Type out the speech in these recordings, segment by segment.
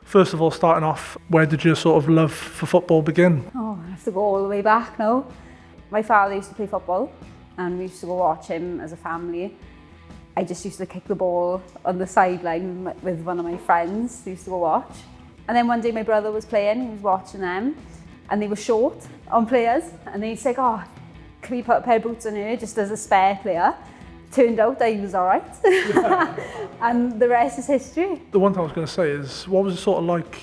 First of all, starting off, where did your sort of love for football begin? Oh, I have to go all the way back now. My father used to play football and we used to go watch him as a family. I just used to kick the ball on the sideline with one of my friends who used to go watch. And then one day my brother was playing, he was watching them, and they were short on players. And then he'd say, oh, can we put a pair of boots on her just as a spare player? Turned out I was all right. And the rest is history. The one thing I was going to say is, what was it sort of like,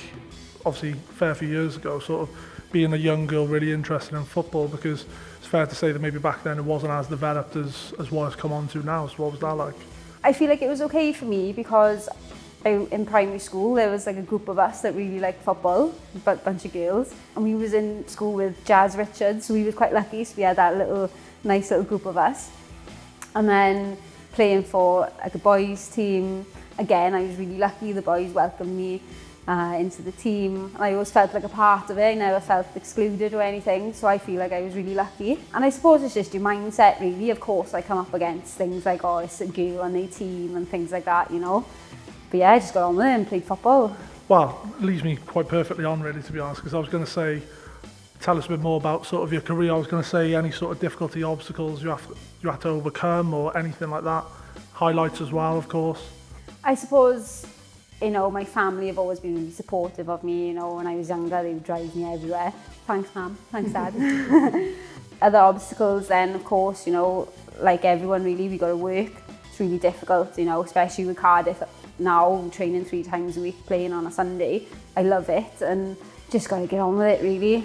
obviously a fair few years ago, sort of being a young girl really interested in football? Because it's fair to say that maybe back then it wasn't as developed as what it's come on to now. So what was that like? I feel like it was okay for me because in primary school there was like a group of us that really liked football, a bunch of girls, and we was in school with Jazz Richards, so we were quite lucky, so we had that nice little group of us. And then playing for like a boys team, again I was really lucky, the boys welcomed me into the team, and I always felt like a part of it. I never felt excluded or anything, so I feel like I was really lucky. And I suppose it's just your mindset really. Of course I come up against things like, oh, it's a girl on their team and things like that, you know. But yeah, I just got on with it and played football. Well, it leaves me quite perfectly on really, to be honest, because I was going to say, tell us a bit more about sort of your career. I was going to say any sort of difficulty, obstacles you had to overcome or anything like that. Highlights as well, of course. I suppose, you know, my family have always been really supportive of me. You know, when I was younger, they would drive me everywhere. Thanks, Mum. Thanks, Dad. Other obstacles then, of course, you know, like everyone really, we got to work. It's really difficult, you know, especially with Cardiff now, training 3 times a week, playing on a Sunday. I love it and just got to get on with it, really.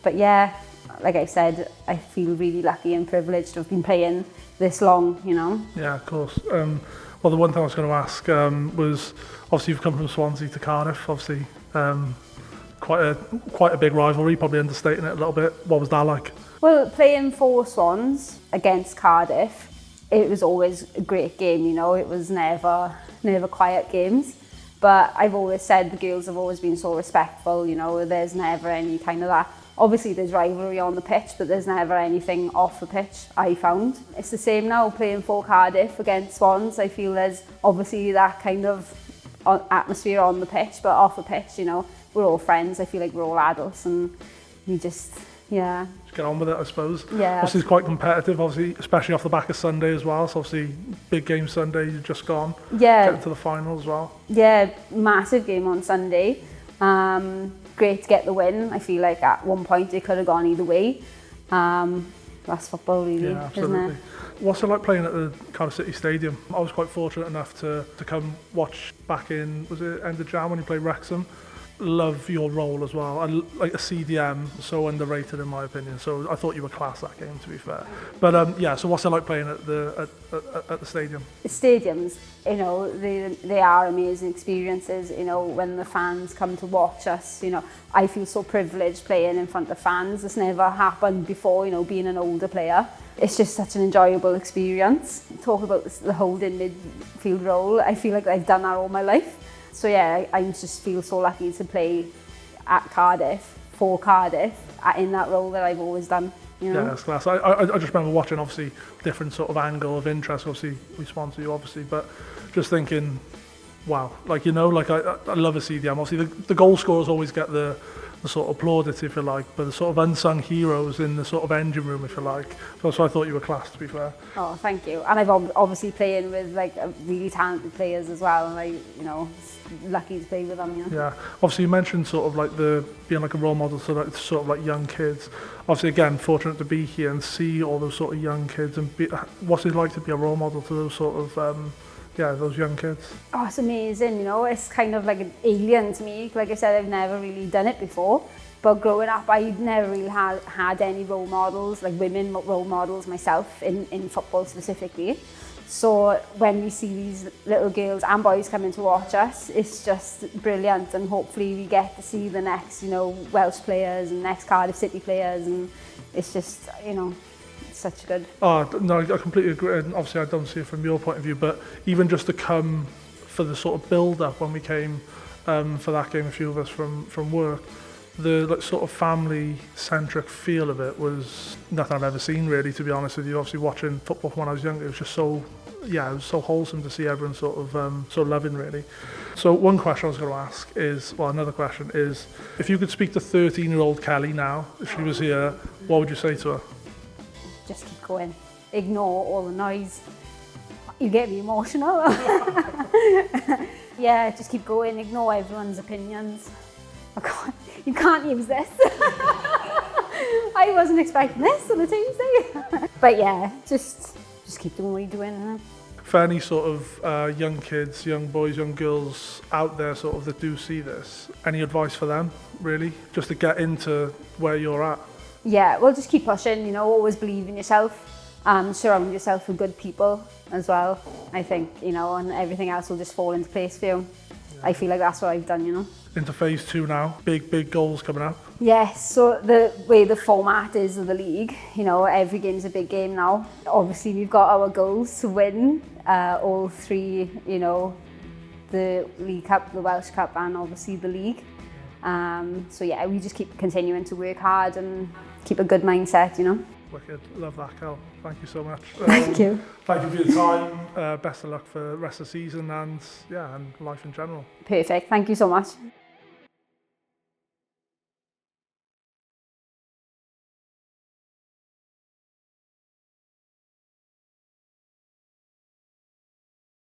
But yeah, like I said, I feel really lucky and privileged to have been playing this long, you know. Yeah, of course. Well, the one thing I was going to ask was, obviously you've come from Swansea to Cardiff, obviously quite a big rivalry, probably understating it a little bit. What was that like? Well, playing for Swans against Cardiff, it was always a great game, you know. It was never quiet games. But I've always said the girls have always been so respectful, you know, there's never any kind of that. Obviously there's rivalry on the pitch, but there's never anything off the pitch, I found. It's the same now, playing for Cardiff against Swans. I feel there's obviously that kind of atmosphere on the pitch, but off the pitch, you know, we're all friends. I feel like we're all adults and we just, yeah. Just get on with it, I suppose. Yeah. Obviously it's quite competitive, obviously, especially off the back of Sunday as well. So obviously, big game Sunday, you've just gone. Yeah. Getting to the final as well. Yeah, massive game on Sunday. Great to get the win. I feel like at one point it could have gone either way. That's football really, yeah, absolutely. Isn't it? What's it like playing at the Cardiff City Stadium? I was quite fortunate enough to come watch back in, was it end of Jan when you played Wrexham? Love your role as well. Like a CDM, so underrated in my opinion. So I thought you were class that game, to be fair. But yeah, so what's it like playing at the stadium? The stadiums, you know, they are amazing experiences. You know, when the fans come to watch us, you know, I feel so privileged playing in front of fans. It's never happened before. You know, being an older player, it's just such an enjoyable experience. Talk about the holding midfield role. I feel like I've done that all my life. So yeah, I just feel so lucky to play at Cardiff, for Cardiff, in that role that I've always done. You know? Yeah, that's class. I just remember watching, obviously, different sort of angle of interest. Obviously, we sponsor you, obviously, but just thinking, wow, like, you know, like I love a CDM. Obviously, the goal scorers always get the sort of plaudits, if you like, but the sort of unsung heroes in the sort of engine room, if you like. So I thought you were class, to be fair. Oh, thank you. And I've obviously playing with like really talented players as well, and you know, lucky to play with them. You know? Yeah. Obviously, you mentioned sort of like being like a role model to like sort of like young kids. Obviously, again, fortunate to be here and see all those sort of young kids and what's it like to be a role model to those sort of those young kids. Oh, it's amazing, you know, it's kind of like an alien to me. Like I said, I've never really done it before, but growing up, I never really had any role models, like women role models myself in football specifically. So when we see these little girls and boys coming to watch us, it's just brilliant, and hopefully we get to see the next, you know, Welsh players and next Cardiff City players, and it's just, you know, such good. Oh, no, I completely agree. And obviously, I don't see it from your point of view, but even just to come for the sort of build-up when we came for that game, a few of us from work, the like sort of family-centric feel of it was nothing I've ever seen really, to be honest with you. Obviously watching football from when I was younger, it was just so, yeah, it was so wholesome to see everyone sort of so loving really. So one question I was going to ask is, well, another question is, if you could speak to 13-year-old Kelly now, if she was here, what would you say to her? Just keep going. Ignore all the noise. You get me emotional. Yeah, just keep going. Ignore everyone's opinions. Oh God, you can't use this. I wasn't expecting this on a Tuesday. But yeah, just keep doing what you're doing. For any sort of young kids, young boys, young girls out there sort of that do see this, any advice for them, really? Just to get into where you're at? Yeah, well, just keep pushing, you know, always believe in yourself. Surround yourself with good people as well, I think, you know, and everything else will just fall into place for you. Yeah. I feel like that's what I've done, you know. Into phase 2 now, big goals coming up. Yes, so the way the format is of the league, you know, every game's a big game now. Obviously, we've got our goals to win all 3, you know, the League Cup, the Welsh Cup, and obviously the league. So yeah, we just keep continuing to work hard and keep a good mindset, you know. Wicked. Love that, Kel. Thank you so much. Thank you. Thank you for your time. Best of luck for the rest of the season and, yeah, and life in general. Perfect. Thank you so much.